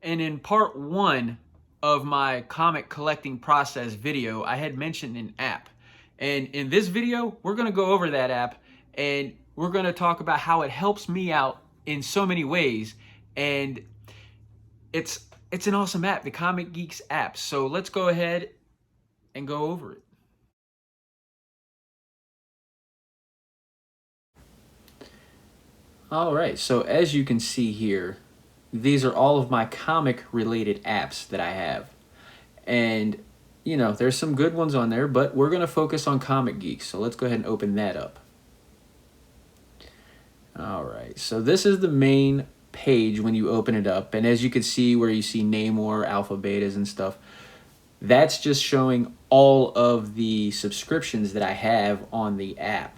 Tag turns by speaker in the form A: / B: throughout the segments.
A: And in part one of my comic collecting process video, I had mentioned an app. And in this video, we're going to go over that app and we're going to talk about how it helps me out in so many ways. And it's an awesome app, the Comic Geeks app. So let's go ahead and go over it. All right, so as you can see here, these are all of my comic related apps that I have. And, you know, there's some good ones on there, but we're going to focus on Comic Geeks. So let's go ahead and open that up. All right, so this is the main page when you open it up. And as you can see where you see Namor, Alpha Betas and stuff, that's just showing all of the subscriptions that I have on the app.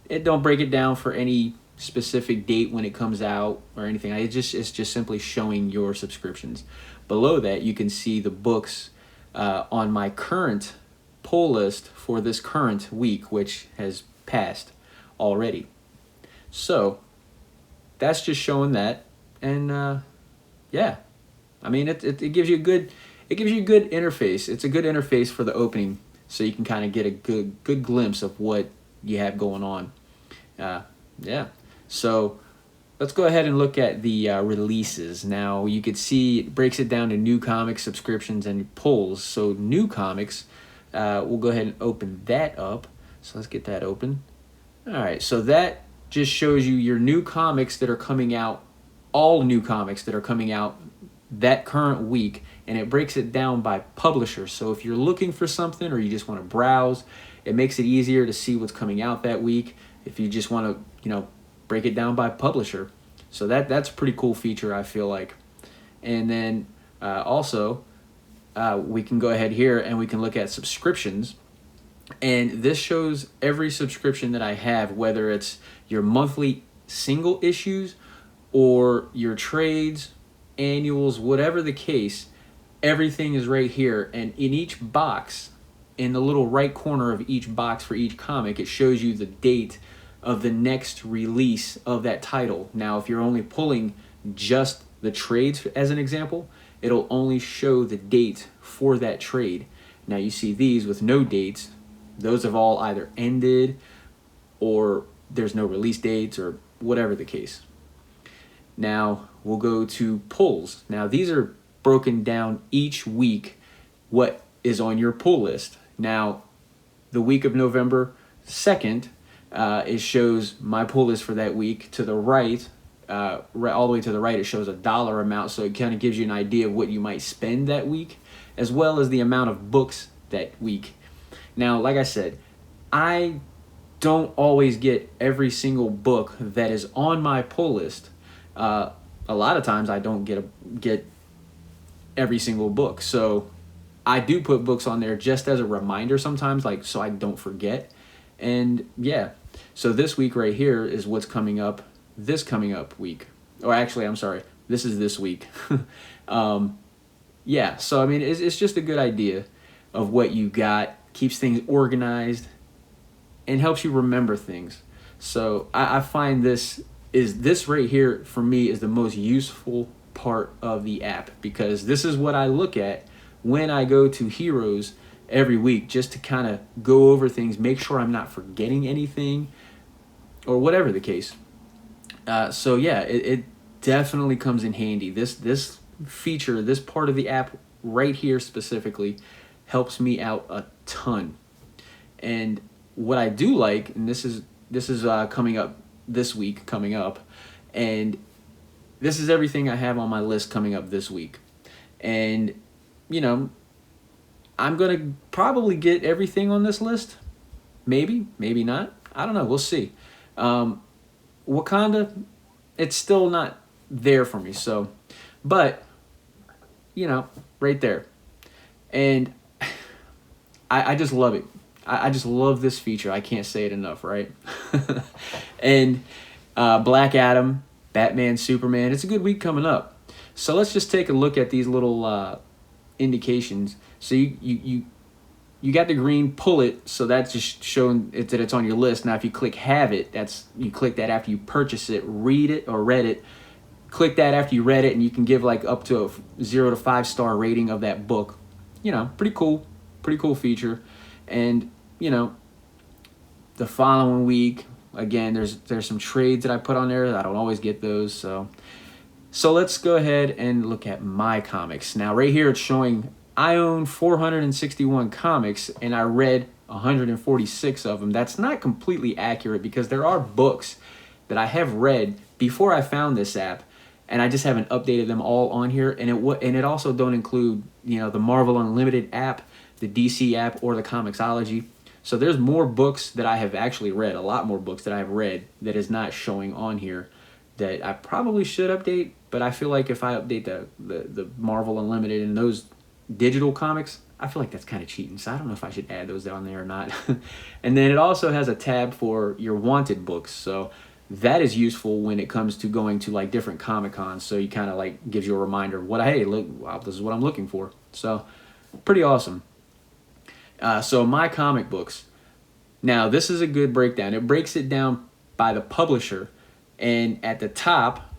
A: It don't break it down for any specific date when it comes out or anything. It's just simply showing your subscriptions. Below that, you can see the books on my current pull list for this current week, which has passed already. So that's just showing that, and yeah, I mean it gives you a good interface. It's a good interface for the opening, so you can kind of get a good glimpse of what you have going on. Yeah. So let's go ahead and look at the releases. Now you could see it breaks it down to new comics, subscriptions, and pulls. So new comics, we'll go ahead and open that up. So let's get that open. All right. So that just shows you your new comics that are coming out, all new comics that are coming out that current week, and it breaks it down by publisher. So if you're looking for something or you just want to browse, it makes it easier to see what's coming out that week. If you just want to, break it down by publisher. So that's a pretty cool feature, I feel like. And then also, we can go ahead here and we can look at subscriptions. And this shows every subscription that I have, whether it's your monthly single issues or your trades, annuals, whatever the case, everything is right here. And in each box, in the little right corner of each box for each comic, it shows you the date of the next release of that title. Now, if you're only pulling just the trades as an example, it'll only show the date for that trade. Now you see these with no dates. Those have all either ended or there's no release dates or whatever the case. Now we'll go to pulls. Now these are broken down each week what is on your pull list. Now the week of November 2nd, it shows my pull list for that week. To the right, all the way to the right, it shows a dollar amount, so it kind of gives you an idea of what you might spend that week, as well as the amount of books that week. Now, like I said, I don't always get every single book that is on my pull list. A lot of times I don't get every single book, so I do put books on there just as a reminder sometimes, like so I don't forget. And yeah, so this week right here is what's coming up this coming up week. Or actually, I'm sorry, this is this week. Yeah, so I mean, it's just a good idea of what you got, keeps things organized, and helps you remember things. So I find this right here for me is the most useful part of the app, because this is what I look at when I go to Heroes every week, just to kind of go over things, make sure I'm not forgetting anything or whatever the case. So yeah, it definitely comes in handy. This feature, this part of the app right here specifically, helps me out a ton. And what I do like, and this is coming up this week, and this is everything I have on my list coming up this week. And I'm going to probably get everything on this list. Maybe not. I don't know. We'll see. Wakanda, it's still not there for me. So, but, right there. And I just love it. I just love this feature. I can't say it enough, right? And Black Adam, Batman, Superman. It's a good week coming up. So let's just take a look at these little indications. So you got the green, pull it, so that's just showing it that it's on your list. Now if you click have it, you click that after you purchase it, read it, click that after you read it, and you can give like up to a 0 to 5 star rating of that book. You know, pretty cool feature. And you know, the following week, again, there's some trades that I put on there that I don't always get those. So let's go ahead and look at my comics. Now right here it's showing I own 461 comics and I read 146 of them. That's not completely accurate because there are books that I have read before I found this app, and I just haven't updated them all on here. And it also don't include, you know, the Marvel Unlimited app, the DC app, or the Comixology. So there's more books that I have actually read, a lot more books that I have read that is not showing on here that I probably should update. But I feel like if I update the Marvel Unlimited and those digital comics, I feel like that's kind of cheating. So I don't know if I should add those down there or not. And then it also has a tab for your wanted books. So that is useful when it comes to going to like different Comic Cons. So you kind of like gives you a reminder of what, hey, look, wow, this is what I'm looking for. So pretty awesome. So my comic books. Now this is a good breakdown. It breaks it down by the publisher, and at the top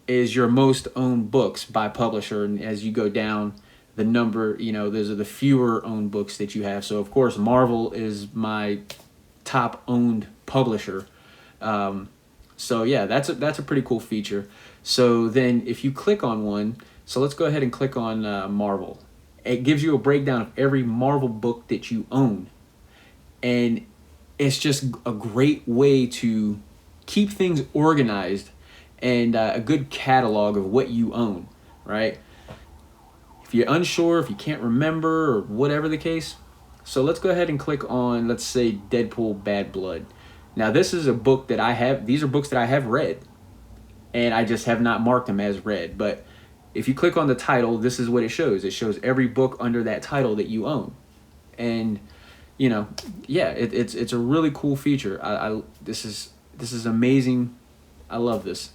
A: is your most owned books by publisher. And as you go down the number, you know, those are the fewer owned books that you have. So of course Marvel is my top owned publisher. So yeah, that's a pretty cool feature. So then if you click on one, so let's go ahead and click on Marvel. It gives you a breakdown of every Marvel book that you own. And it's just a great way to keep things organized and a good catalog of what you own, right? If you're unsure, if you can't remember, or whatever the case, so let's go ahead and click on, let's say, Deadpool Bad Blood. Now this is a book that I have, these are books that I have read, and I just have not marked them as read. But if you click on the title, this is what it shows. It shows every book under that title that you own. And you know, yeah, it's a really cool feature. This is amazing. I love this.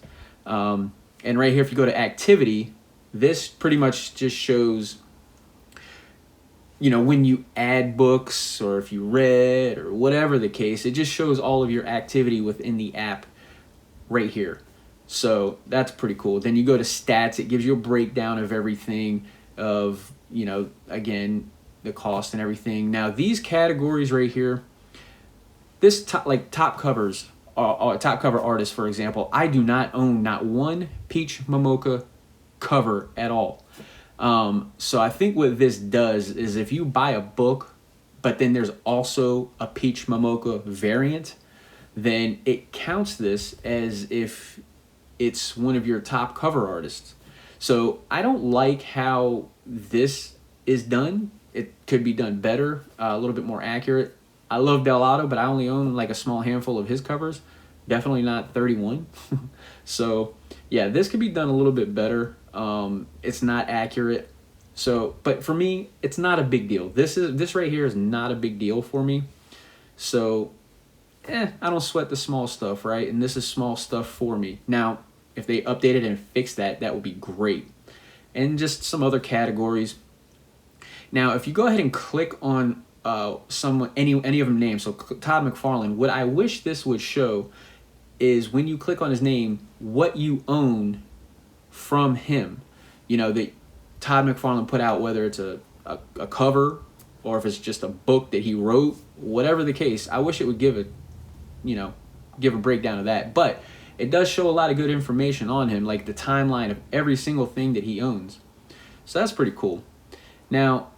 A: And right here, if you go to activity, this pretty much just shows, you know, when you add books or if you read or whatever the case, it just shows all of your activity within the app right here. So that's pretty cool. Then you go to stats, it gives you a breakdown of everything, of, you know, again, the cost and everything. Now these categories right here, this top covers, top cover artists, for example, I do not own not one Peach Momoko cover at all. So I think what this does is if you buy a book, but then there's also a Peach Momoko variant, then it counts this as if it's one of your top cover artists. So I don't like how this is done. It could be done better, a little bit more accurate. I love Dell'Otto, but I only own like a small handful of his covers. Definitely not 31. So yeah, this could be done a little bit better. It's not accurate. So, but for me, it's not a big deal. This right here is not a big deal for me. So, I don't sweat the small stuff, right? And this is small stuff for me. Now, if they updated and fixed that, that would be great. And just some other categories. Now, if you go ahead and click on any of them names, so Todd McFarlane, what I wish this would show is when you click on his name, what you own from him. You know, that Todd McFarlane put out, whether it's a cover or if it's just a book that he wrote, whatever the case. I wish it would give a breakdown of that. But it does show a lot of good information on him, like the timeline of every single thing that he owns. So that's pretty cool. Now,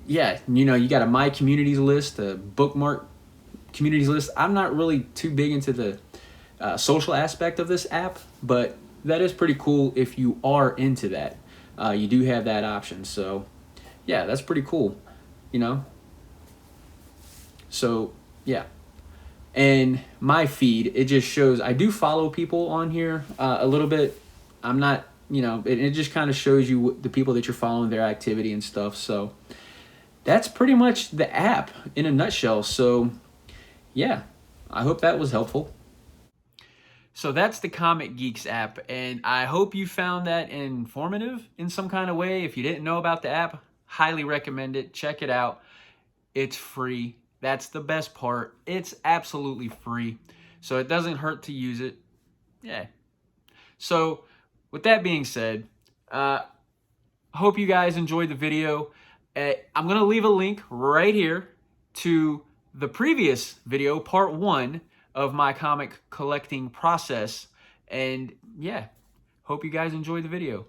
A: yeah, you know, you got a My Communities list, a bookmark communities list. I'm not really too big into the social aspect of this app, but that is pretty cool if you are into that. You do have that option. So, yeah, that's pretty cool, you know. So, yeah. And my feed, it just shows, I do follow people on here a little bit. I'm not, you know, it just kind of shows you the people that you're following, their activity and stuff. So that's pretty much the app in a nutshell. So yeah, I hope that was helpful. So that's the Comic Geeks app, and I hope you found that informative in some kind of way. If you didn't know about the app, highly recommend it. Check it out. It's free. That's the best part. It's absolutely free. So it doesn't hurt to use it. Yeah. So with that being said, hope you guys enjoyed the video. I'm going to leave a link right here to the previous video, part 1 of my comic collecting process. And yeah, hope you guys enjoyed the video.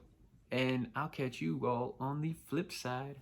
A: And I'll catch you all on the flip side.